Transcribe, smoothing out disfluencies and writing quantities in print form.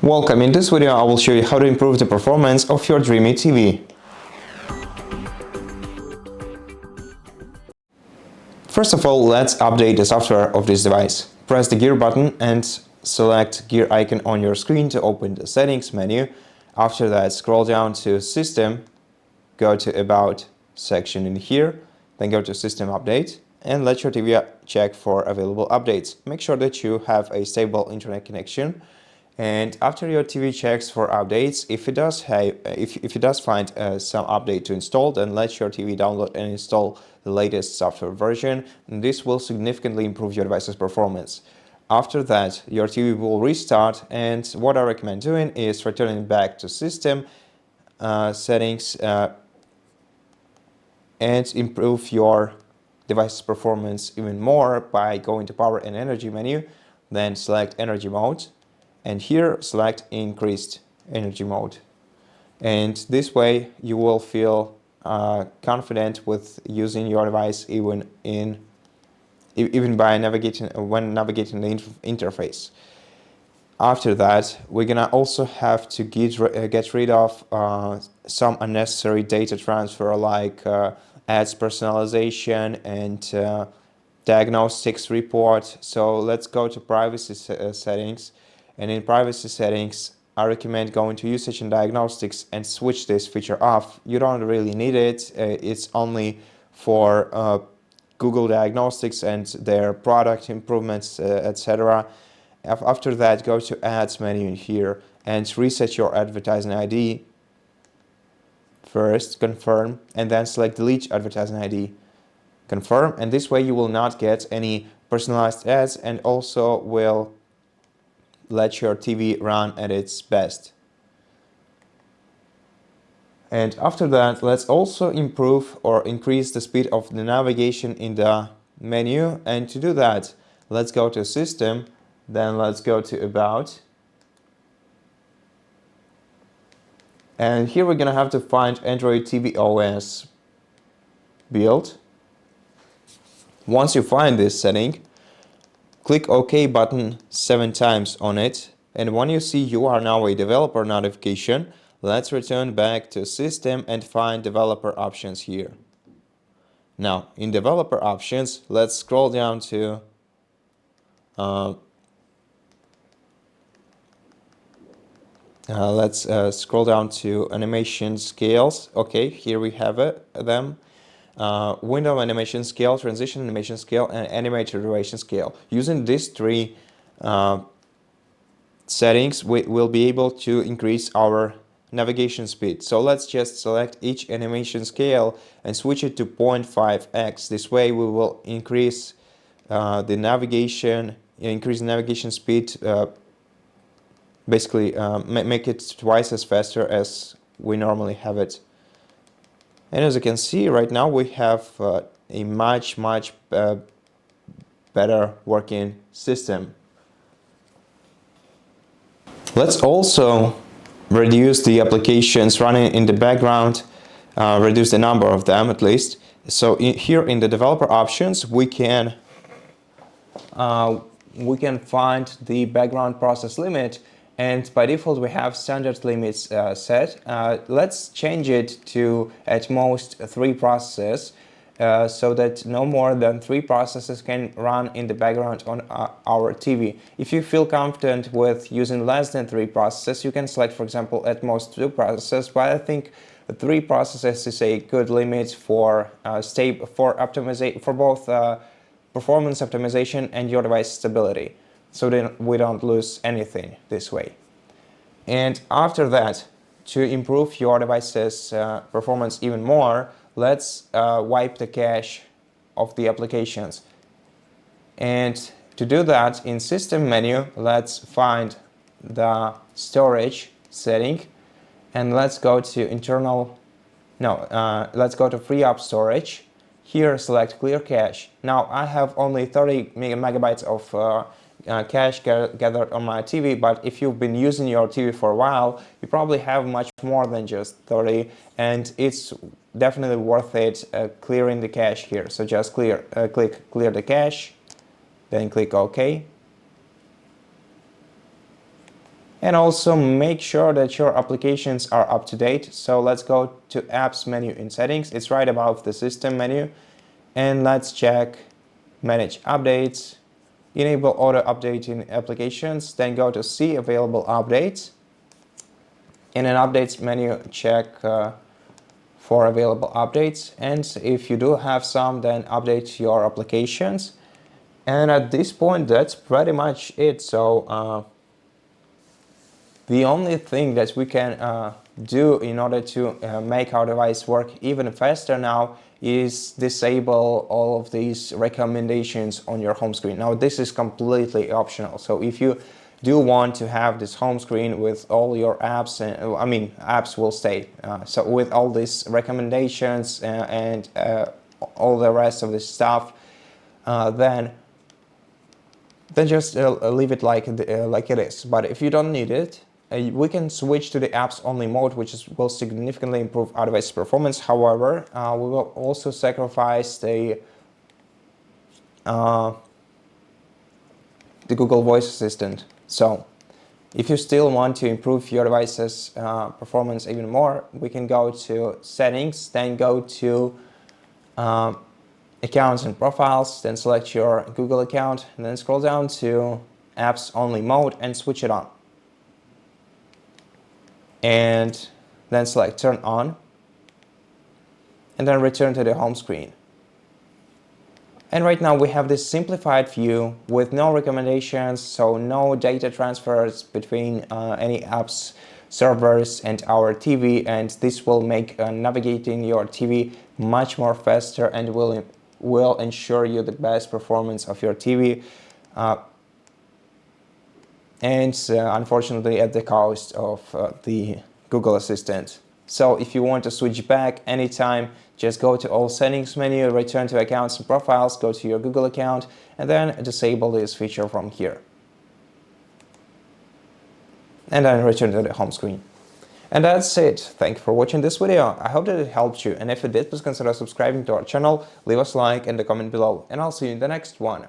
Welcome. In this video I will show you how to improve the performance of your DREAME TV. First of all, let's update the software of this device. Press the gear button and select gear icon on your screen to open the settings menu. After that, scroll down to System, go to About section in here, then go to System Update and let your TV check for available updates. Make sure that you have a stable internet connection. And after your TV checks for updates, if it does find some update to install, then let your TV download and install the latest software version. And this will significantly improve your device's performance. After that, your TV will restart, and what I recommend doing is returning back to System Settings and improve your device's performance even more by going to Power and Energy menu, then select Energy Mode. And here select Increased Energy Mode. And this way you will feel confident with using your device even by navigating the interface. After that, we're gonna also have to get rid of some unnecessary data transfer like ads personalization and diagnostics report. So let's go to privacy settings. And in privacy settings, I recommend going to Usage and Diagnostics and switch this feature off. You don't really need it. It's only for Google Diagnostics and their product improvements, etc. After that, go to Ads menu in here and reset your advertising ID. First, confirm, and then select Delete advertising ID. Confirm, and this way you will not get any personalized ads and also will let your TV run at its best. And after that, let's also improve or increase the speed of the navigation in the menu. And to do that, let's go to System, then let's go to About. And here we're gonna have to find Android TV OS build. Once you find this setting, click OK button 7 times on it, and when you see you are now a developer notification, let's return back to System and find developer options here. Now in developer options, let's scroll down to animation scales. Okay, here we have them. Window animation scale, transition animation scale, and animator duration scale. Using these three settings, we will be able to increase our navigation speed. So let's just select each animation scale and switch it to 0.5x. This way we will increase the navigation speed, basically make it twice as faster as we normally have it. And as you can see, right now we have a much better working system. Let's also reduce the applications running in the background, reduce the number of them at least. So here in the developer options, we can find the background process limit. And by default, we have standard limits set. Let's change it to at most 3 processes so that no more than 3 processes can run in the background on our TV. If you feel confident with using less than 3 processes, you can select, for example, at most 2 processes. But I think 3 processes is a good limit for both performance optimization and your device stability, so then we don't lose anything this way. And after that, to improve your device's performance even more, let's wipe the cache of the applications. And to do that, in System menu, let's find the storage setting, and let's go to let's go to Free Up Storage. Here select Clear Cache. Now I have only 30 megabytes of cache gathered on my TV, but if you've been using your TV for a while, you probably have much more than just 30, and it's definitely worth it clearing the cache here. So just click Clear the Cache, then click OK. And also make sure that your applications are up to date. So let's go to apps menu in settings. It's right above the system menu. And let's check manage updates, enable auto updating applications, then go to see available updates. In an updates menu, check for available updates. And if you do have some, then update your applications. And at this point, that's pretty much it. So the only thing that we can do in order to make our device work even faster now is disable all of these recommendations on your home screen. Now this is completely optional, so if you do want to have this home screen with all your apps, apps will stay. So with all these recommendations and all the rest of this stuff, then just leave it like it is. But if you don't need it, we can switch to the apps only mode, which will significantly improve our device performance. However, we will also sacrifice the Google Voice Assistant. So if you still want to improve your device's performance even more, we can go to settings, then go to accounts and profiles, then select your Google account, and then scroll down to apps only mode and switch it on. And then select turn on, and then return to the home screen. And right now we have this simplified view with no recommendations, so no data transfers between any apps, servers and our TV, and this will make navigating your TV much more faster and will ensure you the best performance of your TV. Unfortunately at the cost of the Google Assistant. So if you want to switch back anytime, just go to all settings menu, return to accounts and profiles, go to your Google account, and then disable this feature from here. And then return to the home screen. And that's it. Thank you for watching this video. I hope that it helped you, and if it did, please consider subscribing to our channel, leave us a like and a comment below, and I'll see you in the next one.